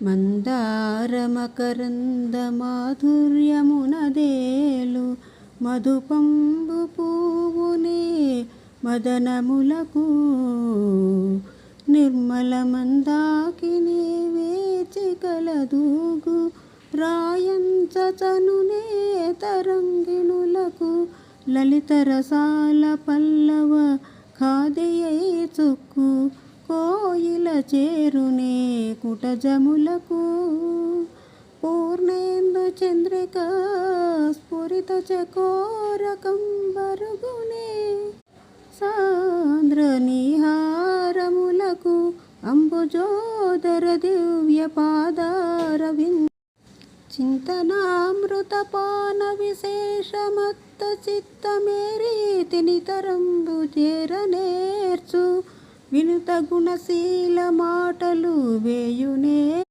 మందారమకరందమాధుర్యమునదేలు మధుపంబు పువ్వునే మదనములకు నిర్మల మందాకిని వేచి కలదూగు రాయంచనునే తరంగిణులకు లలిత రసాల పల్లవ ఖాదియై చుక్కు కోయిల చేరునే కుటజములకు పూర్ణేందు చంద్రిక స్ఫురిత చకోరకం బరుగునే సాంద్ర నిహారములకు అంబుజోదర దివ్య పాదారవింద చింతనామృతపాన విశేషమత్త చిత్తమేరీతి నితరంబు చేరనేర్చు వినుత గుణశీల మాటలు వేయునే